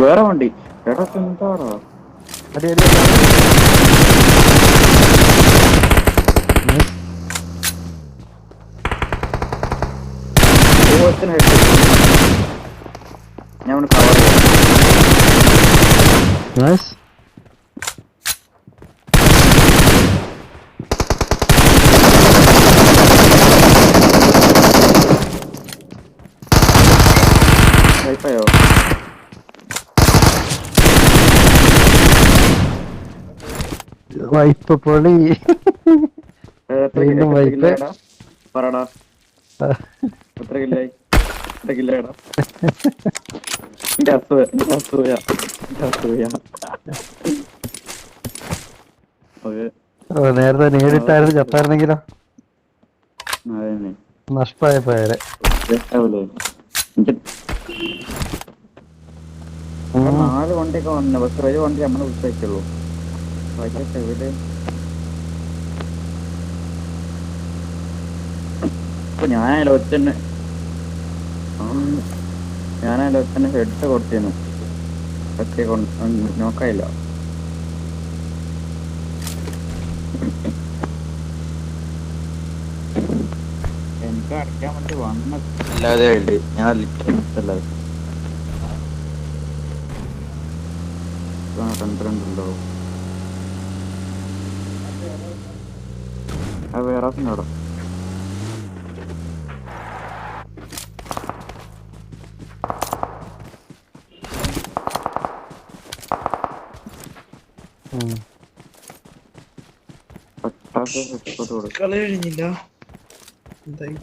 വേറെ വണ്ടി എടാ എന്താടാ ഞാൻ കവർ യോ വൈപ്പ് പൊളി പറടാ എത്ര കില്ലായി കില്ലേടാ നേരത്തെ നേരിട്ടായിരുന്നു ചത്തായിരുന്നെങ്കിലോ നഷ്ടമായ പേരെ 4 വണ്ടിയൊക്കെ വന്നു പക്ഷെ ഒരു വണ്ടി നമ്മളെ വിളിച്ചേക്കുള്ളൂ എവിടെ ഇപ്പൊ ഞാനായാലും ഒറ്റ ഹെഡ് കൊടുത്തിരുന്നു പക്ഷേ നോക്കായില്ല എനിക്ക് അടയ്ക്കാൻ വേണ്ടി വന്ന അല്ലാതെ ഞാൻ ലിറ്റല്ലാതെ 2 അത് വേറെ അവിടെ കളി കഴിഞ്ഞില്ല എന്തായി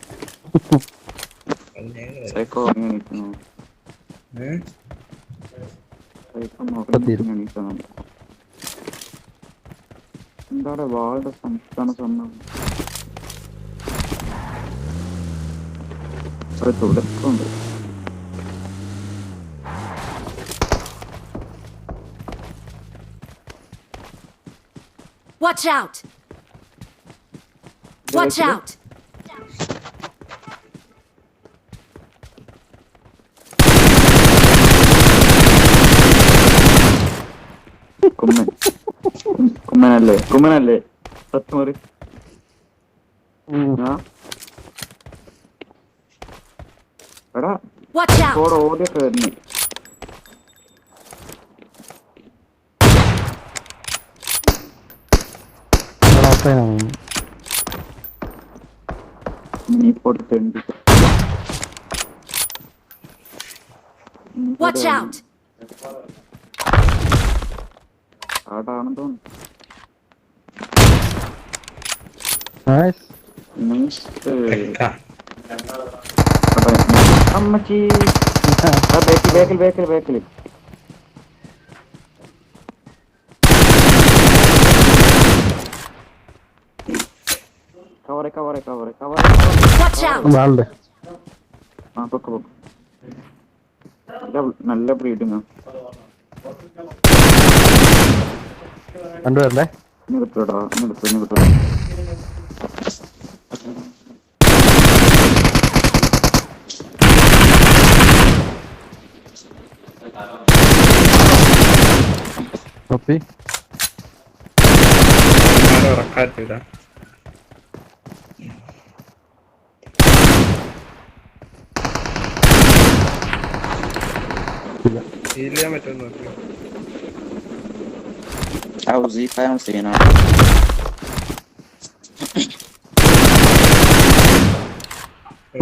എന്താണ് വാളുടെ സംസ്ഥാന സമ്മേളനം തുടക്കമുണ്ട് Watch out! Watch out! കുമ്മനല്ലേ സത്യമറി എടാ ഓടിയൊക്കെ വരുന്നു നീ പൊടുത്തുണ്ട് Watch out! ആടാണെന്ന് തോന്നുന്നു അമ്മച്ചി ബേക്കിൽ കവറെ ആ പൊക്ക് നല്ല ബ്രീഡിങ് കണ്ടുവരല്ലേ നിർത്തോടാ കോപ്പി ഉറക്കാറ്റില്ല ചെയ്യാൻ പറ്റുമെന്ന് നോക്കി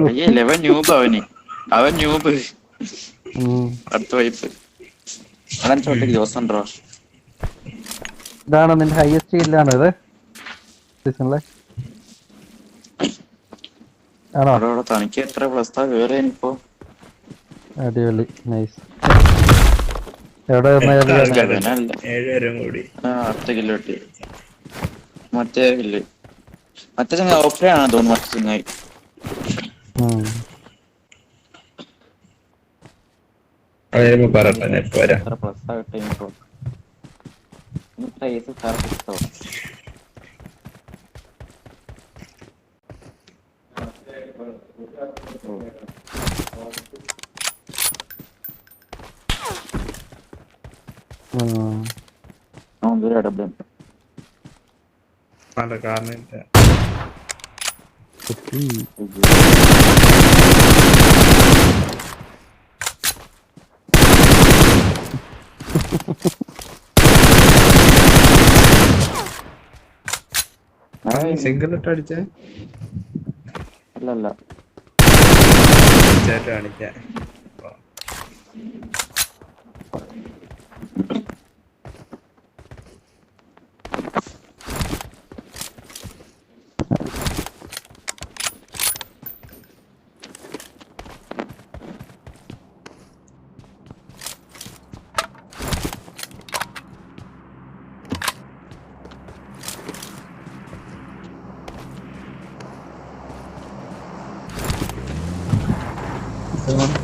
അയ്യല്ലേ അവൻ ന്യൂബ് അവൻ ന്യൂബ് അടുത്ത വൈപ്പ് അവൻ ചോട്ടേക്ക് ദിവസം ഉണ്ടോ ഇതാണോ നിന്റെ ഹയസ്റ്റ് ഇല്ലാണോ ഇത് സീസണിലെ ആണോ? അവിടെ തനിക്ക് എത്ര പ്ലസ്താ വേറെ ഇനിയിപ്പോ അടിപൊളി നൈസ്. എവിടെ അവനല്ല 7 വരെ കൂടി അടുത്ത കില്ല് കിട്ടി മറ്റേ കില്ല് മറ്റേ ചങ്ങായി ഓഫ്ലൈനാണെന്ന് തോന്നുന്നു മറ്റേ ചങ്ങായി പറട്ടെ ഞാൻ പോരാ. എത്ര പ്ലസ്സാ കിട്ടിയപ്പോ ഏസ് കിട്ടോ ഡബ്ല്യൂ കാരണം സിംഗിൾ ഇട്ട് അടിച്ചേ അല്ലല്ല ചേട്ടാ കാണിക്കാൻ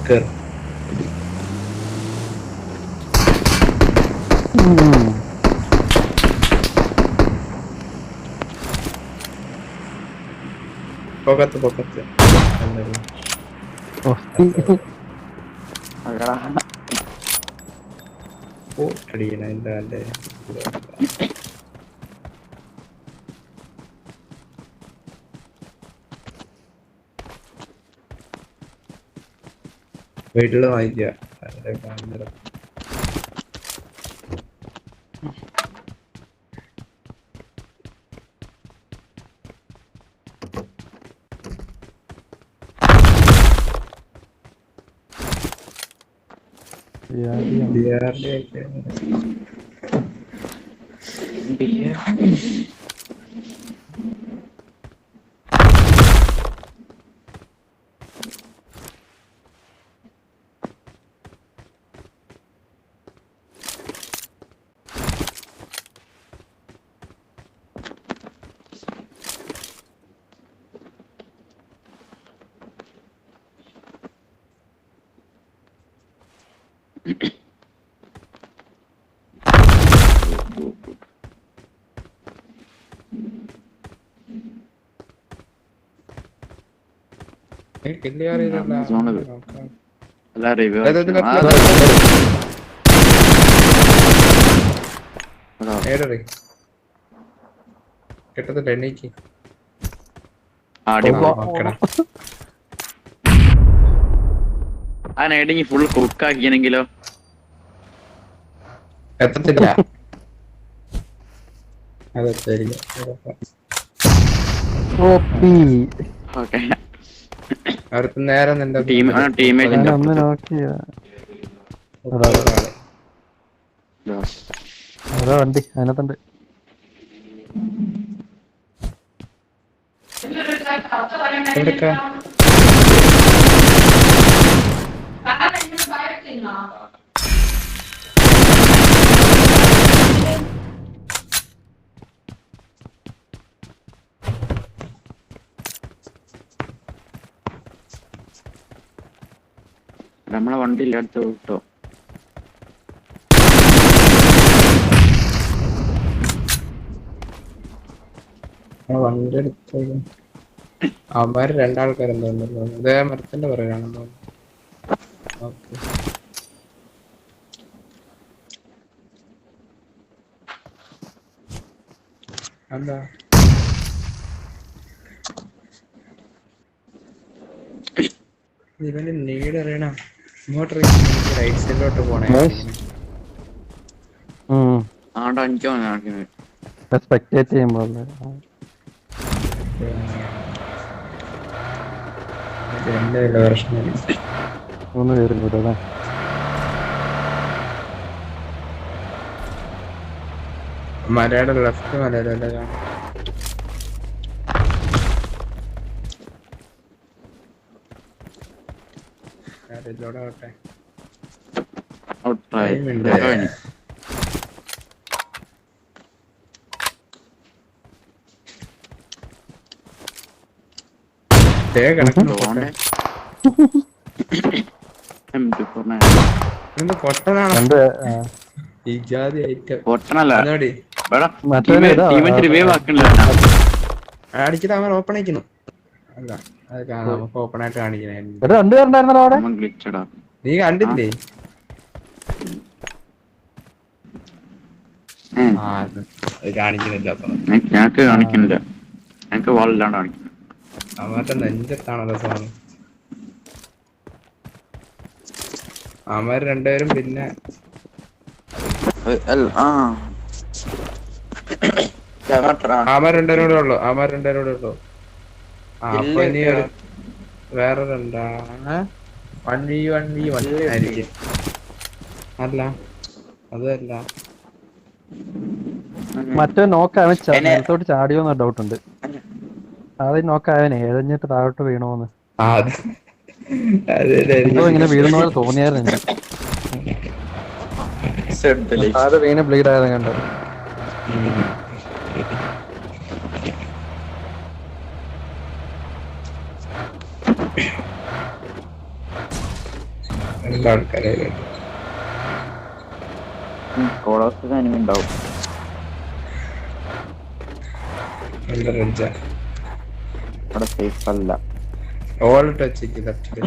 കേറ്. പൊക്കത്ത് അടിക്കണ എന്താ അല്ലേ വീട്ടില് വാങ്ങിക്കുക കിട്ടത്തില്ല എണ്ണീക്ക് ആ നൈഡിങ് ഫുൾ കുക്കാക്കിയെങ്കിലോ എത്തത്തില്ല അതെത്തില്ല ഓക്കെ അവർക്ക് നേരെ നിന്റെ ടീമേറ്റ് ഒന്ന് നോക്കിയ അതാ വണ്ടി അതിനകത്തുണ്ട്. നമ്മളെ വണ്ടിയിൽ അടുത്ത് വിട്ടോ വണ്ടി എടുത്ത് അവന്മാര് രണ്ടാൾക്കാരെന്തോ ഇതേ മരത്തിന്റെ പറയുകയാണെന്നോ. ഓക്കെ എന്താ ഇവന് നീട് അറിയണം ഇങ്ങോട്ട് റൈറ്റ് സൈഡിലോട്ട് പോണേ. ആണ്ടാ എനിക്കോ സ്പെക്ടേറ്റ് ചെയ്യുമ്പോ എന്റെ പ്രശ്നം 3 പേരും കൂടെ അല്ലേ? മലയുടെ ലെഫ്റ്റ് മലയുടെ കാണാം. ഇതിലൂടെ ആവട്ടെ. രണ്ട് ഈ ജാതി ഐറ്റം അടിച്ചിട്ട് അവൻ ഓപ്പൺ അയക്കുന്നു. അല്ല അത് കാണാം, നമുക്ക് ഓപ്പൺ ആയിട്ട് കാണിക്കണേ. 2 പേരുണ്ടായിരുന്നല്ലോ അവിടെ. നീ കണ്ടില്ലേ? കാണിക്കുന്നില്ല. ഞങ്ങക്ക് കാണിക്കുന്നില്ല, ഞങ്ങക്ക് വാളില്ലാണ്ട് കാണിക്കുന്നു. അവരുടെ നെഞ്ചത്താണല്ലോ സാധനം. അവന്മാര് 2 പേരും പിന്നെ അവന്മാർ 2 പേരും കൂടെ ഉള്ളു. അവന്മാർ 2 പേരും കൂടെ ഉള്ളു. അപ്പൊ ഇനി ഒരു വേറെ 2 1v1 ആയിരിക്കും. അല്ല അതല്ല, മറ്റേ നോക്കാവൻ നേരത്തോട്ട് ചാടിയോന്ന് ഡൗട്ട് ഉണ്ട്. ആദ്യം നോക്കാവനെ എഴഞ്ഞിട്ട് താഴോട്ട് വീണോന്ന് ഇങ്ങനെ വീഴുന്ന പോലെ തോന്നിയായിരുന്നു എനിക്ക്. അത് വീണ് ബ്ലീഡ് ആയത് കണ്ടത്. ഉണ്ടാവും. അവിടെ സേഫ് അല്ല. All touch left.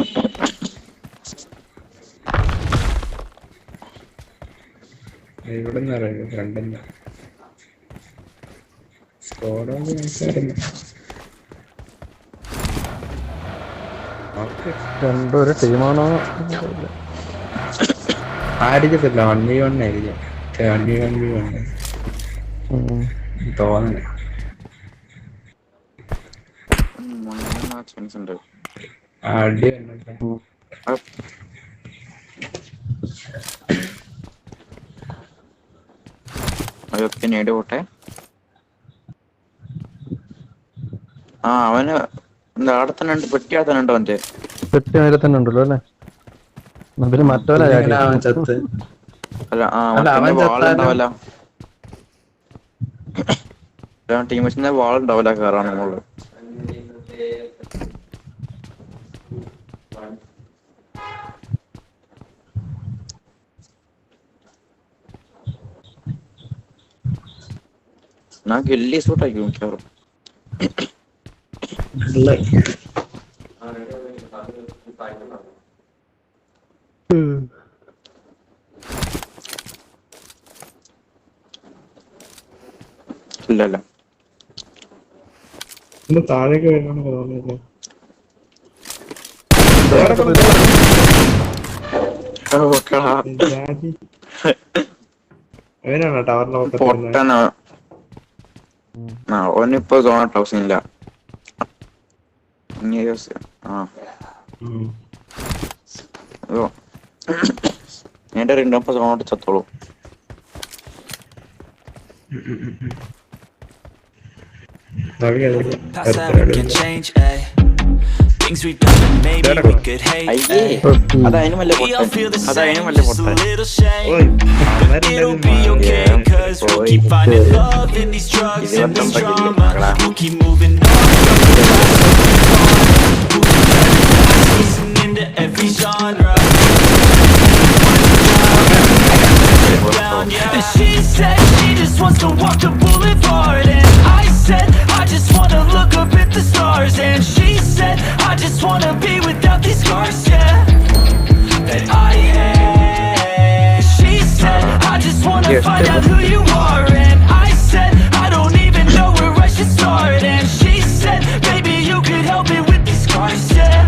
ഇവിടെ നിന്ന് അറിയാം ഫ്രണ്ടിന്ന് സ്കോഡോണ്ട് മനസ്സിലായിരുന്നു. രണ്ടും ഒരു ടീമാണോ ആയിരിക്കത്തില്ല, 1v1 ആയിരിക്കും. 1v1 തോന്നുന്നു. അടി നേടി പോട്ടെ. അവന് അവിടെ തന്നെ ഉണ്ട്, പെട്ടിയാ തന്നെ ഉണ്ടോ? അവന്റെ പെട്ടി നേരെ തന്നെ ഉണ്ടല്ലോ അല്ലേ? അതിന് മറ്റവനാ ചത്ത്. അല്ല വാളുണ്ടാവല്ല, ടീമിന്റെ വാളുണ്ടാവില്ല കയറാൻ നമ്മള്. ഞാൻ ഗില്ലി സൂട്ട് ആയിരിക്കും മിക്കവാറും. ഇല്ലല്ല താഴേക്ക് വരണം തോന്നുന്നില്ല. അവനാണോ ടവറിന്റെ ഓനിപ്പോ സോൺ ഹൗസിംഗ് ഇല്ല. എന്റെ റിണ്ടപ്പോ സോണോട്ട് ചത്തോളൂ. അതതിനും വല്ല അതതിനും വല്ല പൊട്ടൻ. She said she just wants to walk the boulevard, and I said I just wanna look up at the stars, and she said I just wanna be without these scars, yeah, that I had. She said I just wanna find out who you are, and I said I don't even know where I should start, and she said baby you could help me with these scars, yeah,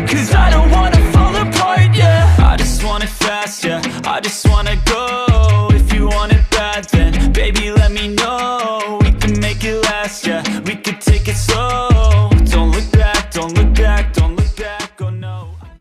'cause I don't wanna fall apart, yeah. I just want it fast, yeah, I just wanna go. If you want it bad then baby let me know. We can make it last, yeah, we could take it slow.